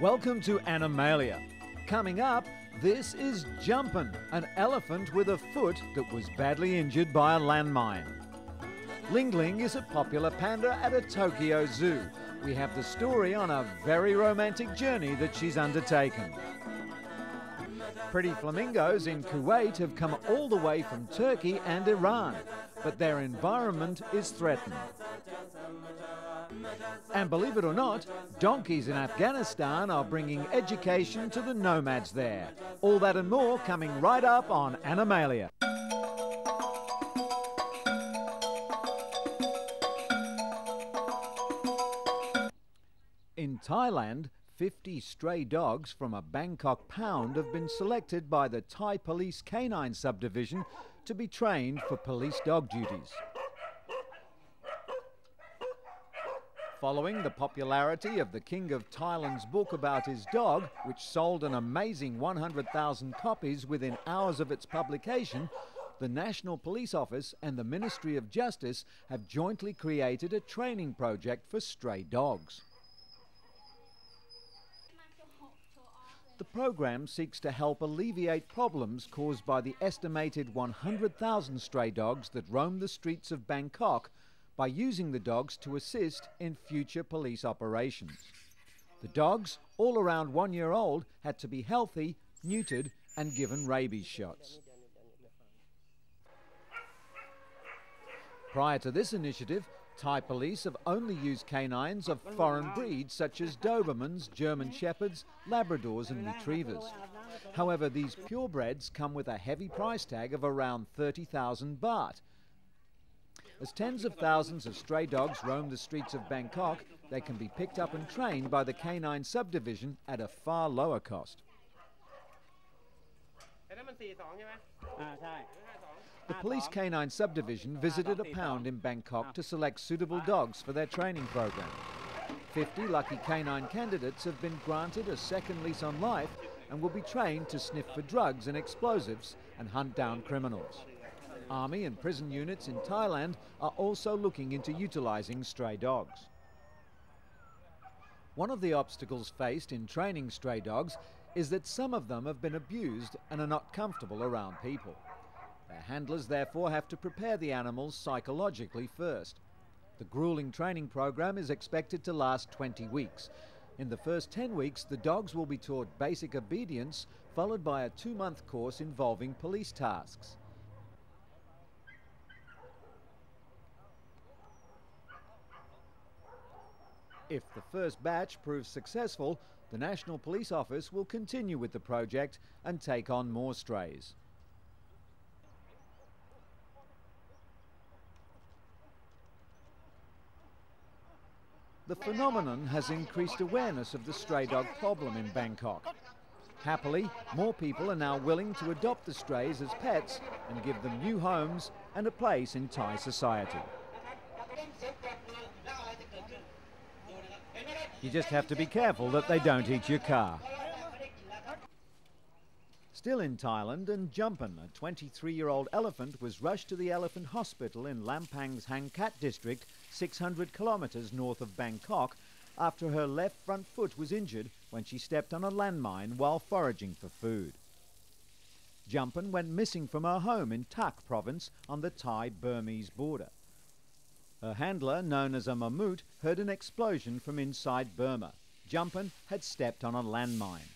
Welcome to Animalia. Coming up, this is Jumpin', an elephant with a foot that was badly injured by a landmine. Ling Ling is a popular panda at a Tokyo zoo. We have the story on a very romantic journey that she's undertaken. Pretty flamingos in Kuwait have come all the way from Turkey and Iran, but their environment is threatened. And believe it or not, donkeys in Afghanistan are bringing education to the nomads there. All that and more coming right up on Animalia. In Thailand, 50 stray dogs from a Bangkok pound have been selected by the Thai Police Canine Subdivision to be trained for police dog duties. Following the popularity of the King of Thailand's book about his dog, which sold an amazing 100,000 copies within hours of its publication, the National Police Office and the Ministry of Justice have jointly created a training project for stray dogs. The program seeks to help alleviate problems caused by the estimated 100,000 stray dogs that roam the streets of Bangkok by using the dogs to assist in future police operations. The dogs, all around 1 year old, had to be healthy, neutered and given rabies shots. Prior to this initiative, Thai police have only used canines of foreign breeds such as Dobermans, German Shepherds, Labradors and Retrievers. However, these purebreds come with a heavy price tag of around 30,000 baht. As tens of thousands of stray dogs roam the streets of Bangkok, they can be picked up and trained by the Canine Subdivision at a far lower cost. The Police Canine Subdivision visited a pound in Bangkok to select suitable dogs for their training program. 50 lucky canine candidates have been granted a second lease on life and will be trained to sniff for drugs and explosives and hunt down criminals. Army and prison units in Thailand are also looking into utilising stray dogs. One of the obstacles faced in training stray dogs is that some of them have been abused and are not comfortable around people. Their handlers therefore have to prepare the animals psychologically first. The grueling training program is expected to last 20 weeks. In the first 10 weeks, the dogs will be taught basic obedience, followed by a 2-month course involving police tasks. If the first batch proves successful, the National Police Office will continue with the project and take on more strays. The phenomenon has increased awareness of the stray dog problem in Bangkok. Happily, more people are now willing to adopt the strays as pets and give them new homes and a place in Thai society. You just have to be careful that they don't eat your car. Still in Thailand, and Jumpin', a 23-year-old elephant, was rushed to the elephant hospital in Lampang's Hang Kat district, 600 kilometres north of Bangkok, after her left front foot was injured when she stepped on a landmine while foraging for food. Jumpin' went missing from her home in Tak province on the Thai-Burmese border. Her handler, known as a mammut, heard an explosion from inside Burma. Jumpin' had stepped on a landmine.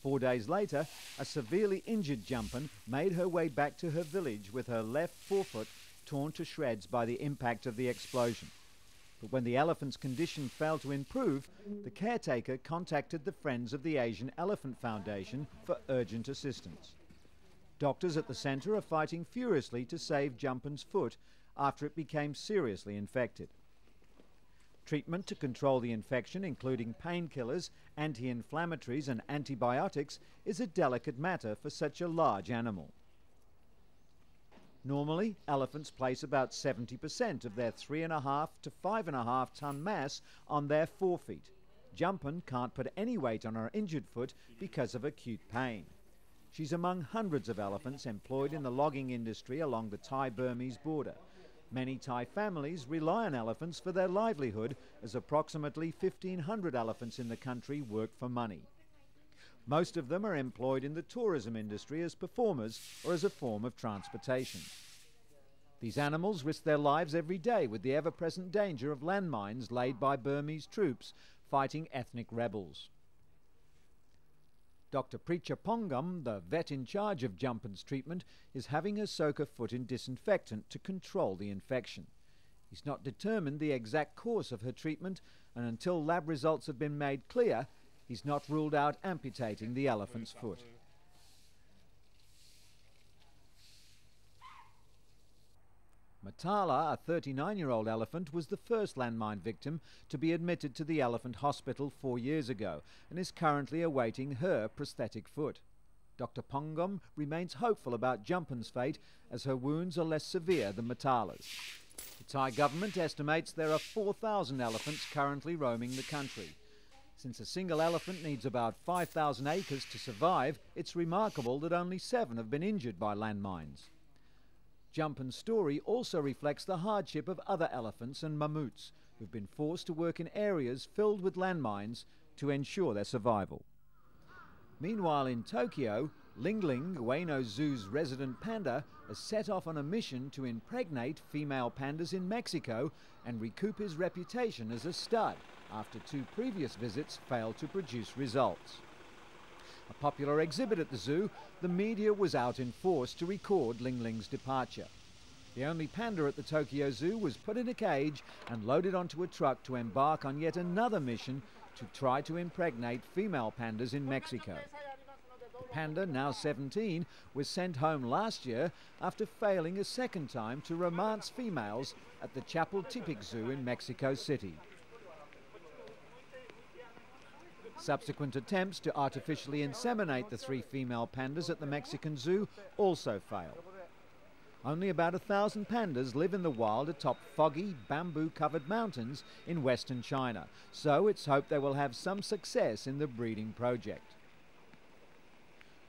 4 days later, a severely injured Jumpin' made her way back to her village with her left forefoot torn to shreds by the impact of the explosion. But when the elephant's condition failed to improve, the caretaker contacted the Friends of the Asian Elephant Foundation for urgent assistance. Doctors at the centre are fighting furiously to save Jumpin's foot after it became seriously infected. Treatment to control the infection, including painkillers, anti-inflammatories and antibiotics, is a delicate matter for such a large animal. Normally, elephants place about 70% of their 3.5 to 5.5 ton mass on their forefeet. Jumpin' can't put any weight on her injured foot because of acute pain. She's among hundreds of elephants employed in the logging industry along the Thai-Burmese border. Many Thai families rely on elephants for their livelihood, as approximately 1,500 elephants in the country work for money. Most of them are employed in the tourism industry as performers or as a form of transportation. These animals risk their lives every day with the ever-present danger of landmines laid by Burmese troops fighting ethnic rebels. Dr. Preacher Pongam, the vet in charge of Jumpan's treatment, is having her soak her foot in disinfectant to control the infection. He's not determined the exact course of her treatment, and until lab results have been made clear, he's not ruled out amputating the elephant's foot. Matala, a 39-year-old elephant, was the first landmine victim to be admitted to the elephant hospital 4 years ago and is currently awaiting her prosthetic foot. Dr. Pongam remains hopeful about Jumpan's fate, as her wounds are less severe than Matala's. The Thai government estimates there are 4,000 elephants currently roaming the country. Since a single elephant needs about 5,000 acres to survive, it's remarkable that only 7 have been injured by landmines. Jumpan's story also reflects the hardship of other elephants and mammoths who've been forced to work in areas filled with landmines to ensure their survival. Meanwhile, in Tokyo, Ling Ling, Ueno Zoo's resident panda, has set off on a mission to impregnate female pandas in Mexico and recoup his reputation as a stud after 2 previous visits failed to produce results. A popular exhibit at the zoo, the media was out in force to record Ling Ling's departure. The only panda at the Tokyo Zoo was put in a cage and loaded onto a truck to embark on yet another mission to try to impregnate female pandas in Mexico. The panda, now 17, was sent home last year after failing a second time to romance females at the Chapultepec Zoo in Mexico City. Subsequent attempts to artificially inseminate the 3 female pandas at the Mexican zoo also failed. Only about 1,000 pandas live in the wild atop foggy, bamboo-covered mountains in western China, so it's hoped they will have some success in the breeding project.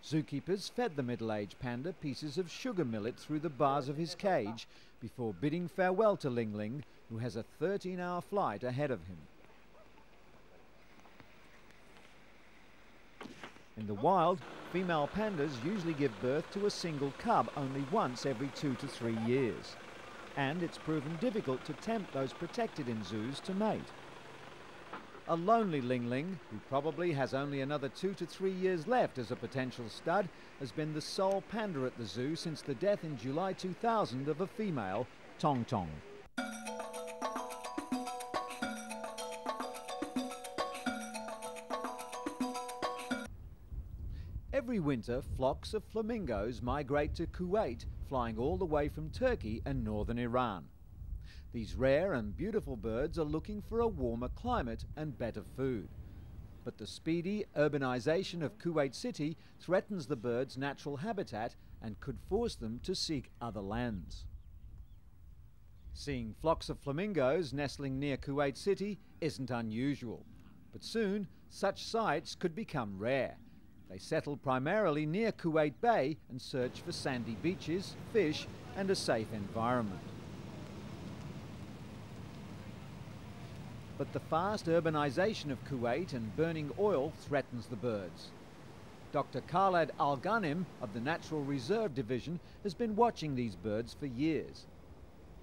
Zookeepers fed the middle-aged panda pieces of sugar millet through the bars of his cage before bidding farewell to Ling Ling, who has a 13-hour flight ahead of him. In the wild, female pandas usually give birth to a single cub only once every 2 to 3 years. And it's proven difficult to tempt those protected in zoos to mate. A lonely Ling Ling, who probably has only another 2 to 3 years left as a potential stud, has been the sole panda at the zoo since the death in July 2000 of a female, Tong Tong. Every winter, flocks of flamingos migrate to Kuwait, flying all the way from Turkey and northern Iran. These rare and beautiful birds are looking for a warmer climate and better food. But the speedy urbanization of Kuwait City threatens the birds' natural habitat and could force them to seek other lands. Seeing flocks of flamingos nestling near Kuwait City isn't unusual, but soon such sights could become rare. They settle primarily near Kuwait Bay and search for sandy beaches, fish, and a safe environment. But the fast urbanization of Kuwait and burning oil threatens the birds. Dr. Khaled Al-Ghanim of the Natural Reserve Division has been watching these birds for years.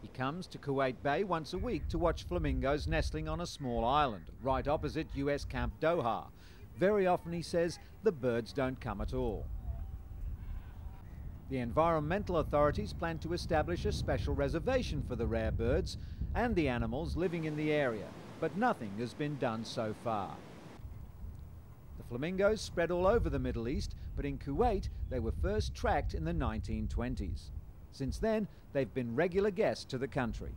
He comes to Kuwait Bay once a week to watch flamingos nestling on a small island right opposite US Camp Doha. Very often, he says, the birds don't come at all. The environmental authorities plan to establish a special reservation for the rare birds and the animals living in the area, but nothing has been done so far. The flamingos spread all over the Middle East, but in Kuwait they were first tracked in the 1920s. Since then, they've been regular guests to the country.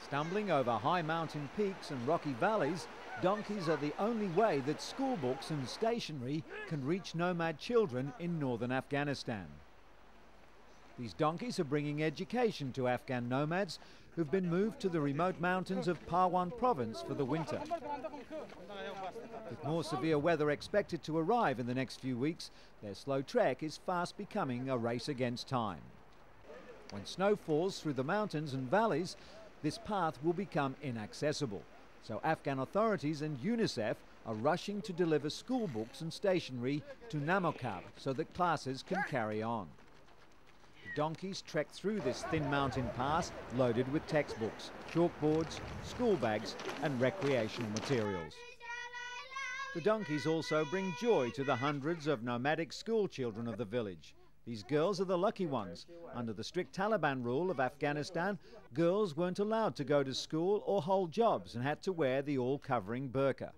Stumbling over high mountain peaks and rocky valleys, donkeys are the only way that school books and stationery can reach nomad children in northern Afghanistan. These donkeys are bringing education to Afghan nomads who've been moved to the remote mountains of Pawan province for the winter. With more severe weather expected to arrive in the next few weeks, their slow trek is fast becoming a race against time. When snow falls through the mountains and valleys, this path will become inaccessible. So Afghan authorities and UNICEF are rushing to deliver school books and stationery to Namokab so that classes can carry on. The donkeys trek through this thin mountain pass loaded with textbooks, chalkboards, school bags and recreational materials. The donkeys also bring joy to the hundreds of nomadic school children of the village. These girls are the lucky ones. Under the strict Taliban rule of Afghanistan, girls weren't allowed to go to school or hold jobs and had to wear the all-covering burqa.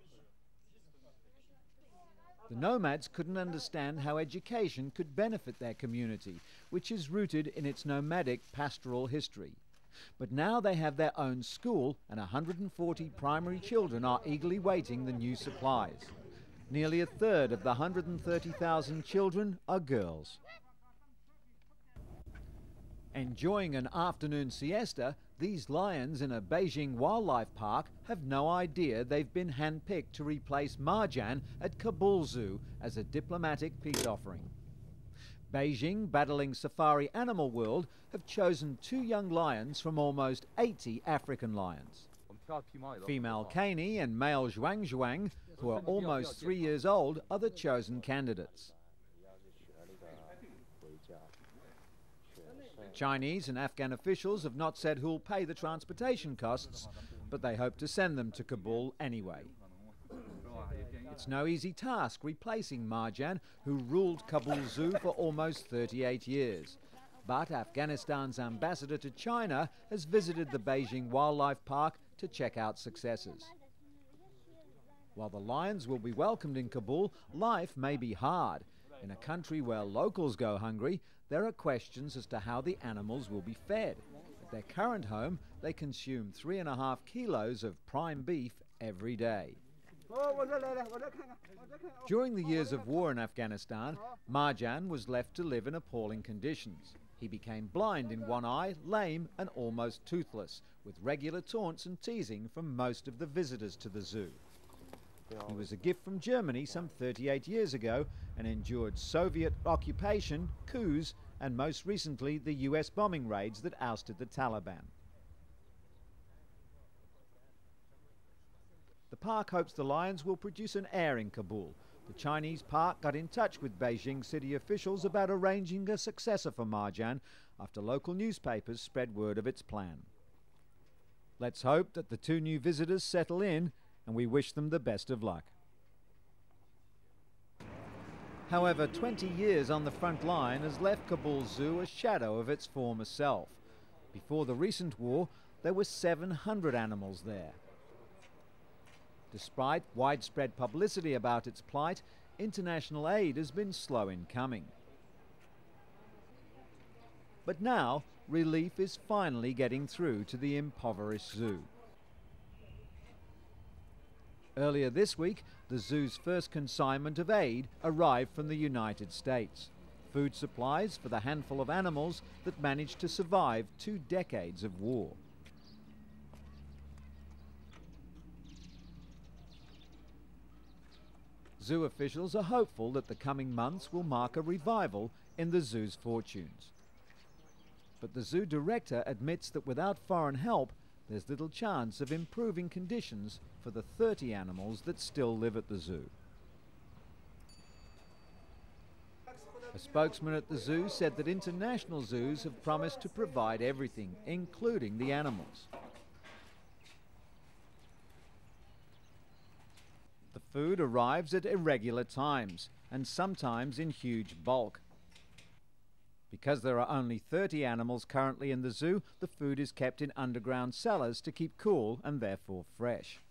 The nomads couldn't understand how education could benefit their community, which is rooted in its nomadic pastoral history. But now they have their own school and 140 primary children are eagerly waiting the new supplies. Nearly a third of the 130,000 children are girls. Enjoying an afternoon siesta, these lions in a Beijing wildlife park have no idea they've been handpicked to replace marjan at Kabul Zoo as a diplomatic peace offering. Beijing, battling Safari Animal World, have chosen 2 young lions from almost 80 African lions. Female Caney and male Zhuang, who are almost 3 years old, are the chosen candidates. Chinese and Afghan officials have not said who'll pay the transportation costs, but they hope to send them to Kabul anyway. It's no easy task replacing Marjan, who ruled Kabul Zoo for almost 38 years. But Afghanistan's ambassador to China has visited the Beijing Wildlife Park to check out successes. While the lions will be welcomed in Kabul, life may be hard. In a country where locals go hungry, there are questions as to how the animals will be fed. At their current home, they consume 3.5 kilos of prime beef every day. During the years of war in Afghanistan, Marjan was left to live in appalling conditions. He became blind in one eye, lame and almost toothless, with regular taunts and teasing from most of the visitors to the zoo. He was a gift from Germany some 38 years ago and endured Soviet occupation, coups, and most recently the US bombing raids that ousted the Taliban. The park hopes the lions will produce an heir in Kabul. The Chinese park got in touch with Beijing city officials about arranging a successor for Marjan after local newspapers spread word of its plan. Let's hope that the 2 new visitors settle in, and we wish them the best of luck. However, 20 years on the front line has left Kabul Zoo a shadow of its former self. Before the recent war, there were 700 animals there. Despite widespread publicity about its plight, international aid has been slow in coming. But now, relief is finally getting through to the impoverished zoo. Earlier this week, the zoo's first consignment of aid arrived from the United States. Food supplies for the handful of animals that managed to survive 2 decades of war. Zoo officials are hopeful that the coming months will mark a revival in the zoo's fortunes. But the zoo director admits that without foreign help, there's little chance of improving conditions for the 30 animals that still live at the zoo. A spokesman at the zoo said that international zoos have promised to provide everything, including the animals. The food arrives at irregular times and sometimes in huge bulk. Because there are only 30 animals currently in the zoo, the food is kept in underground cellars to keep cool and therefore fresh.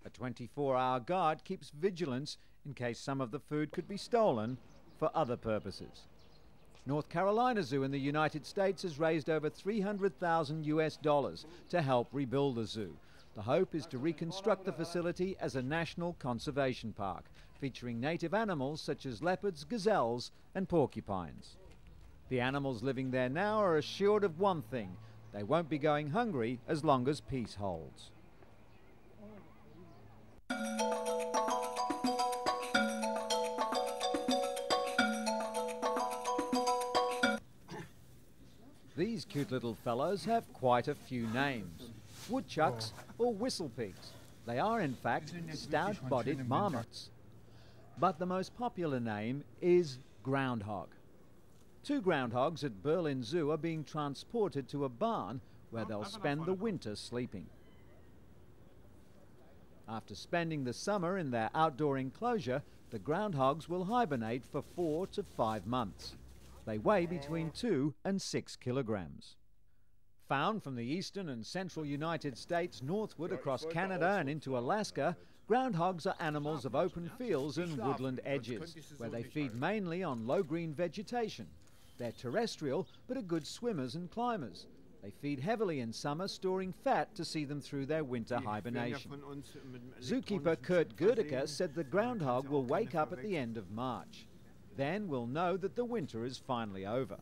A 24-hour guard keeps vigilance in case some of the food could be stolen for other purposes. North Carolina Zoo in the United States has raised over $300,000 to help rebuild the zoo. The hope is to reconstruct the facility as a national conservation park, featuring native animals such as leopards, gazelles and porcupines. The animals living there now are assured of one thing: They won't be going hungry as long as peace holds. These cute little fellows have quite a few names. Woodchucks or whistlepigs. They are in fact stout-bodied marmots. But the most popular name is groundhog. 2 groundhogs at Berlin Zoo are being transported to a barn where they'll spend the winter sleeping. After spending the summer in their outdoor enclosure, the groundhogs will hibernate for 4 to 5 months. They weigh between 2 and 6 kilograms. Found from the eastern and central United States northward across Canada and into Alaska, groundhogs are animals of open fields and woodland edges, where they feed mainly on low-green vegetation. They're terrestrial, but are good swimmers and climbers. They feed heavily in summer, storing fat to see them through their winter hibernation. Zookeeper Kurt Gerdecker said the groundhog will wake up at the end of March. Then we'll know that the winter is finally over.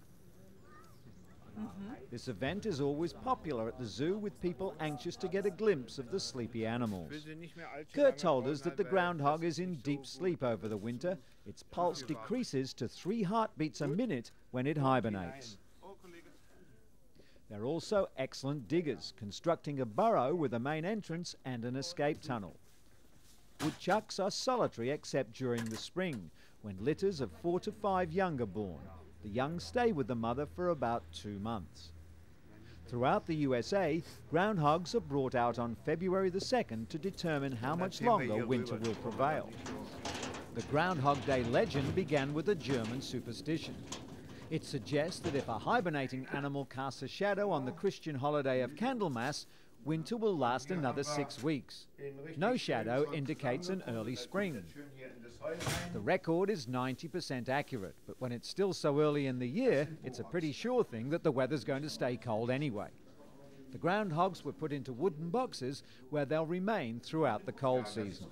This event is always popular at the zoo, with people anxious to get a glimpse of the sleepy animals. Kurt told us that the groundhog is in deep sleep over the winter. Its pulse decreases to 3 heartbeats a minute when it hibernates. They're also excellent diggers, constructing a burrow with a main entrance and an escape tunnel. Woodchucks are solitary except during the spring, when litters of 4 to 5 young are born. The young stay with the mother for about 2 months. Throughout the USA, groundhogs are brought out on February the 2nd to determine how much longer winter will prevail. The Groundhog Day legend began with a German superstition. It suggests that if a hibernating animal casts a shadow on the Christian holiday of Candlemas, winter will last another 6 weeks. No shadow indicates an early spring. The record is 90% accurate, but when it's still so early in the year, it's a pretty sure thing that the weather's going to stay cold anyway. The groundhogs were put into wooden boxes where they'll remain throughout the cold season.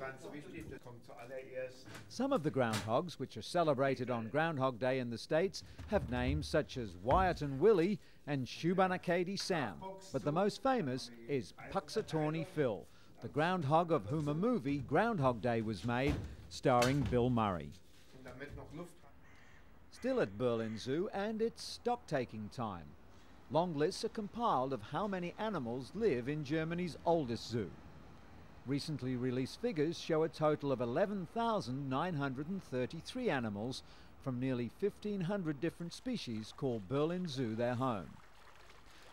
Some of the groundhogs, which are celebrated on Groundhog Day in the States, have names such as Wyatt and Willie and Shubenacadie Sam, but the most famous is Puxatawney Phil, the groundhog of whom a movie, Groundhog Day, was made, starring Bill Murray. Still at Berlin Zoo, and it's stock-taking time. Long lists are compiled of how many animals live in Germany's oldest zoo. Recently released figures show a total of 11,933 animals from nearly 1,500 different species call Berlin Zoo their home.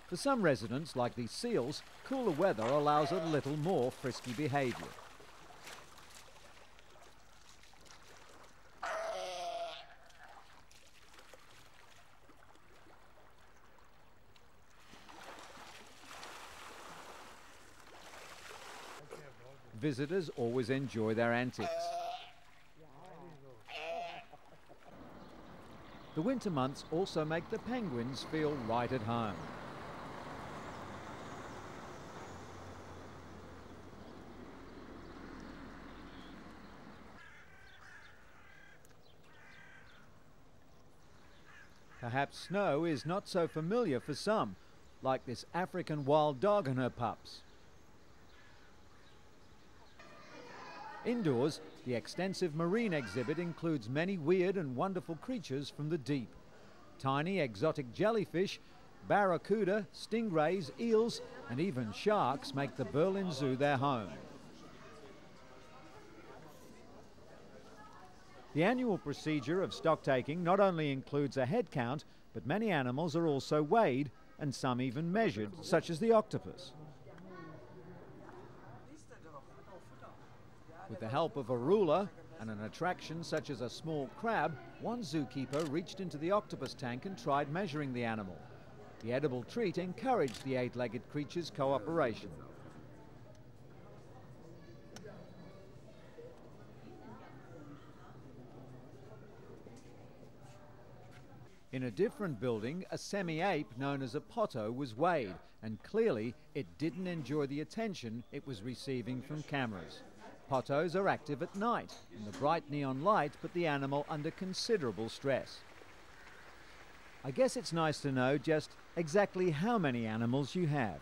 For some residents, like these seals, cooler weather allows a little more frisky behavior. Visitors always enjoy their antics. The winter months also make the penguins feel right at home. Perhaps snow is not so familiar for some, like this African wild dog and her pups. Indoors, the extensive marine exhibit includes many weird and wonderful creatures from the deep. Tiny exotic jellyfish, barracuda, stingrays, eels, and even sharks make the Berlin Zoo their home. The annual procedure of stock-taking not only includes a head count, but many animals are also weighed, and some even measured, such as the octopus. With the help of a ruler and an attraction such as a small crab, one zookeeper reached into the octopus tank and tried measuring the animal. The edible treat encouraged the 8-legged creature's cooperation. In a different building, a semi-ape known as a potto was weighed, and clearly it didn't enjoy the attention it was receiving from cameras. Pottos are active at night, and the bright neon light put the animal under considerable stress. I guess it's nice to know just exactly how many animals you have.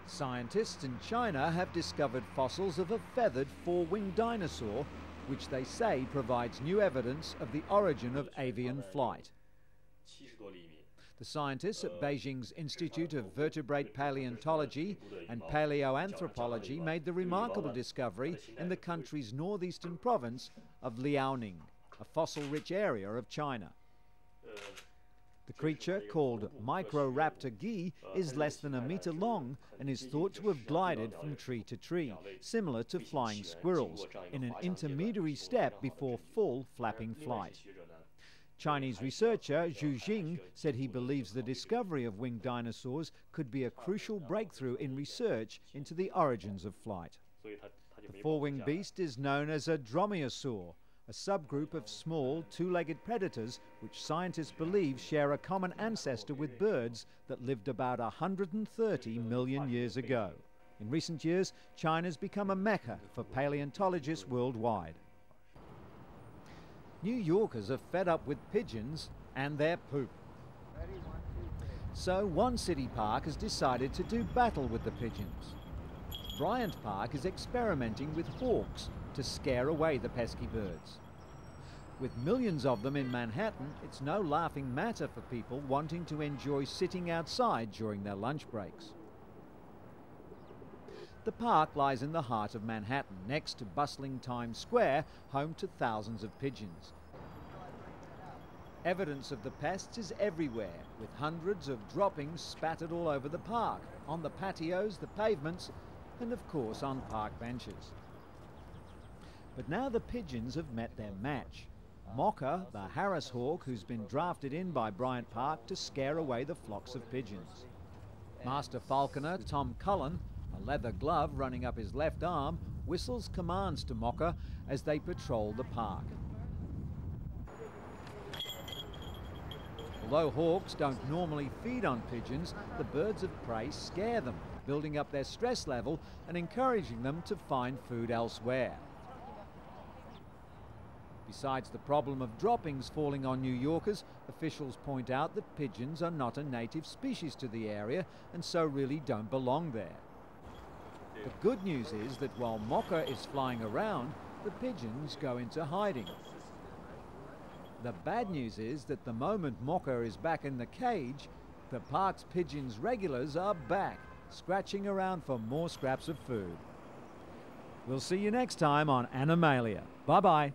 Scientists in China have discovered fossils of a feathered four-winged dinosaur, which they say provides new evidence of the origin of avian flight. The scientists at Beijing's Institute of Vertebrate Paleontology and Paleoanthropology made the remarkable discovery in the country's northeastern province of Liaoning, a fossil-rich area of China. The creature, called Microraptor gi, is less than a metre long and is thought to have glided from tree to tree, similar to flying squirrels, in an intermediary step before full flapping flight. Chinese researcher Zhu Jing said he believes the discovery of winged dinosaurs could be a crucial breakthrough in research into the origins of flight. The four-winged beast is known as a dromaeosaur, a subgroup of small two-legged predators which scientists believe share a common ancestor with birds that lived about 130 million years ago. In recent years, China's become a mecca for paleontologists worldwide. New Yorkers are fed up with pigeons and their poop. So one city park has decided to do battle with the pigeons. Bryant Park is experimenting with hawks to scare away the pesky birds. With millions of them in Manhattan, it's no laughing matter for people wanting to enjoy sitting outside during their lunch breaks. The park lies in the heart of Manhattan, next to bustling Times Square, home to thousands of pigeons. Evidence of the pests is everywhere, with hundreds of droppings spattered all over the park, on the patios, the pavements, and of course on park benches. But now the pigeons have met their match. Mocha, the Harris hawk, who's been drafted in by Bryant Park to scare away the flocks of pigeons. Master falconer Tom Cullen, a leather glove running up his left arm, whistles commands to Mocha as they patrol the park. Although hawks don't normally feed on pigeons, the birds of prey scare them, building up their stress level and encouraging them to find food elsewhere. Besides the problem of droppings falling on New Yorkers, officials point out that pigeons are not a native species to the area and so really don't belong there. The good news is that while Mocha is flying around, the pigeons go into hiding. The bad news is that the moment Mocha is back in the cage, the park's pigeons regulars are back, scratching around for more scraps of food. We'll see you next time on Animalia. Bye-bye.